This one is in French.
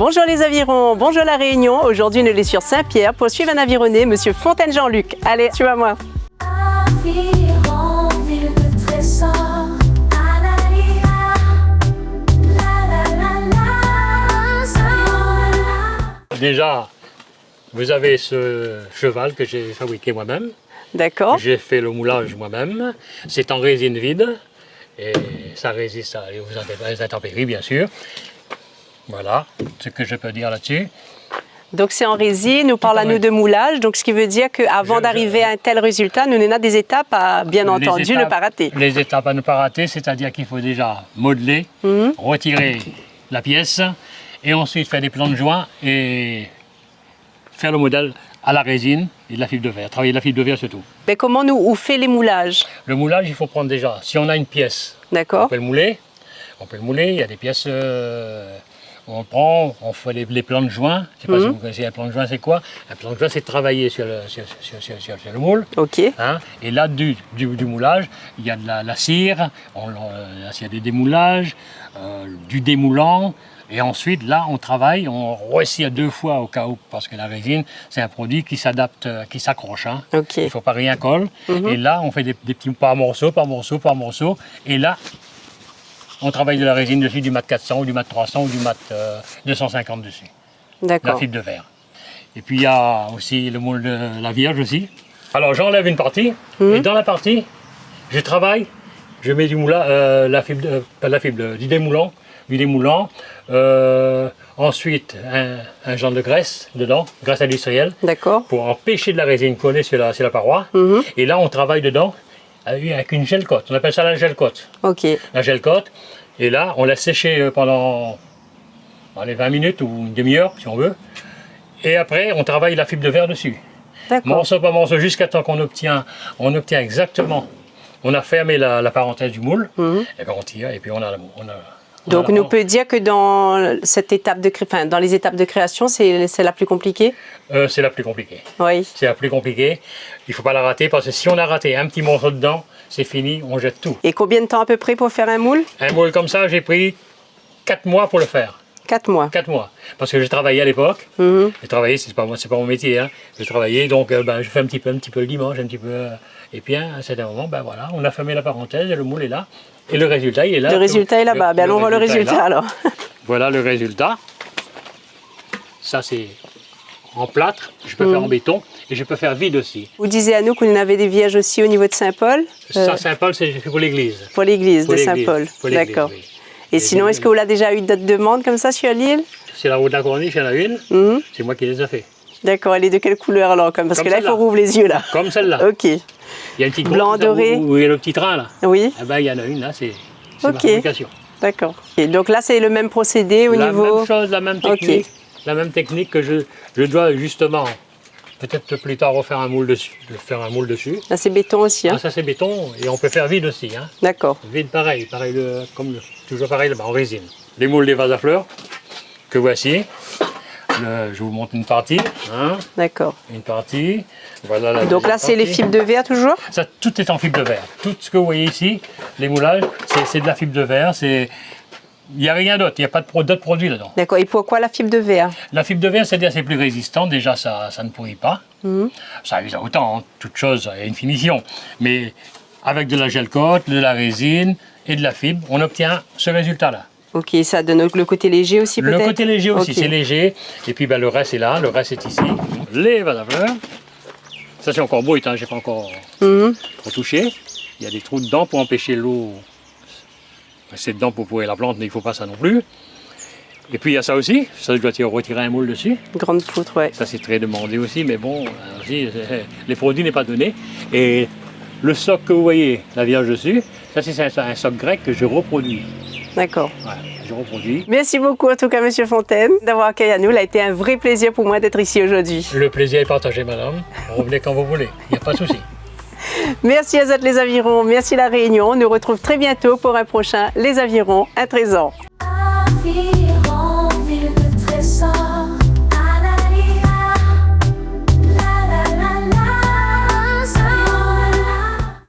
Bonjour les avirons, bonjour la Réunion. Aujourd'hui, nous sommes sur Saint-Pierre pour suivre un avironné, Monsieur Fontaine Jean-Luc. Allez, tu vas moi. Aviron, ville de trésor. Déjà, vous avez ce cheval que j'ai fabriqué moi-même. D'accord. J'ai fait le moulage moi-même. C'est en résine vide et ça résiste aux intempéries, bien sûr. Voilà ce que je peux dire là-dessus. Donc c'est en résine, nous parlons à nous de moulage, donc ce qui veut dire qu'avant d'arriver à un tel résultat, nous avons des étapes à, bien entendu, ne pas rater. Les étapes à ne pas rater, c'est-à-dire qu'il faut déjà modeler, retirer la pièce et ensuite faire des plans de joint et faire le modèle à la résine et de la fibre de verre, travailler de la fibre de verre surtout. Mais comment on fait les moulages? Le moulage, il faut prendre déjà, si on a une pièce, D'accord. on peut le mouler, il y a des pièces, on prend, on fait les plans de joint. Je ne sais pas si vous connaissez un plan de joint, c'est quoi? Un plan de joint, c'est de travailler sur le moule. Ok. Hein, et là, du moulage, il y a de la cire, il y a des démoulages, du démoulant. Et ensuite, là, on travaille, on recire 2 fois au cas où, parce que la résine, c'est un produit qui s'adapte, qui s'accroche. Hein. Ok. Il ne faut pas rien colle. Et là, on fait des petits par morceaux, par morceaux, par morceaux. Et là, on travaille de la résine dessus, du mat 400 ou du mat 300 ou du mat 250 dessus. D'accord. La fibre de verre. Et puis, il y a aussi le moule de la Vierge aussi. Alors, j'enlève une partie. Et dans la partie, je travaille, je mets du du démoulant. Ensuite, un genre de graisse dedans, graisse industrielle, pour empêcher de la résine coller sur la paroi. Et là, on travaille dedans avec une gel cote. On appelle ça la gel cote. Ok. La gel cote. Et là, on laisse sécher pendant 20 minutes ou une demi-heure, si on veut. Et après, on travaille la fibre de verre dessus. Morceau par morceau, jusqu'à temps qu'on obtient exactement. On a fermé la parenthèse du moule. Et puis on tire, et puis on a donc, on peut dire que dans cette étape dans les étapes de création, c'est la plus compliquée? C'est la plus compliquée. Oui. C'est la plus compliquée. Il ne faut pas la rater parce que si on a raté un petit morceau dedans, c'est fini, on jette tout. Et combien de temps à peu près pour faire un moule? Un moule comme ça, j'ai pris 4 mois pour le faire. 4 mois? 4 mois. Parce que j'ai travaillé à l'époque. J'ai travaillé, c'est pas mon métier. Hein. J'ai travaillé, donc je fais un petit peu le dimanche, un petit peu. Et puis à un certain moment, voilà, on a fermé la parenthèse et le moule est là. Et le résultat, il est là. Le résultat est là-bas. Allons voir le résultat alors. Voilà le résultat. Ça, c'est en plâtre. Je peux faire en béton et je peux faire vide aussi. Vous disiez à nous qu'on avait des vierges aussi au niveau de Saint-Paul. Ça, Saint-Paul, c'est pour l'église. Pour l'église de Saint-Paul. D'accord. Oui. Et sinon, est-ce que vous avez déjà eu d'autres demandes comme ça sur l'île? C'est la route de la Corniche, il y en a une. C'est moi qui les ai fait. D'accord. Elle est de quelle couleur alors? Parce que là, il faut rouvrir les yeux là. Comme celle-là. Ok. Il y a une petite blanc doré. Où il y a le petit train là. Oui. Eh ben, il y en a une là, c'est ma fabrication. D'accord. Et donc là, c'est le même procédé au niveau. La même chose, la même technique. La même technique que je dois justement, peut-être plus tard, refaire un moule dessus. Là, c'est béton aussi. Hein? Ah, ça, c'est béton et on peut faire vide aussi. Hein. D'accord. Vide pareil, toujours pareil en résine. Les moules des vases à fleurs que voici. Je vous montre une partie. Hein. D'accord. Une partie. Voilà donc là, c'est les fibres de verre toujours? Ça, tout est en fibre de verre. Tout ce que vous voyez ici, les moulages, c'est de la fibre de verre. Il n'y a rien d'autre, il n'y a pas d'autres produits là-dedans. D'accord. Et pourquoi la fibre de verre? La fibre de verre, c'est-à-dire c'est plus résistant. Déjà, ça ne pourrit pas. Ça use autant, hein. Toute chose a une finition. Mais avec de la gel cote, de la résine et de la fibre, on obtient ce résultat-là. Ok, ça donne le côté léger aussi peut-être? Le côté léger aussi, c'est léger. Et puis le reste est là, le reste est ici. Les vases à fleurs. Ça c'est encore brut, hein, je n'ai pas encore retouché. Il y a des trous dedans pour empêcher l'eau. C'est dedans pour pourrir la plante, mais il ne faut pas ça non plus. Et puis il y a ça aussi, ça je dois retirer un moule dessus. Grande poutre, ouais. Ça c'est très demandé aussi, mais bon, aussi, les produits n'est pas donné. Et le soc que vous voyez, la Vierge dessus, ça c'est un soc grec que je reproduis. D'accord. Voilà, je reproduis. Merci beaucoup en tout cas, Monsieur Fontaine, d'avoir accueilli à nous. Il a été un vrai plaisir pour moi d'être ici aujourd'hui. Le plaisir est partagé, madame. Revenez quand vous voulez, il n'y a pas de souci. Merci à les avirons, merci la Réunion. On nous retrouve très bientôt pour un prochain Les Avirons, un trésor. Aviron.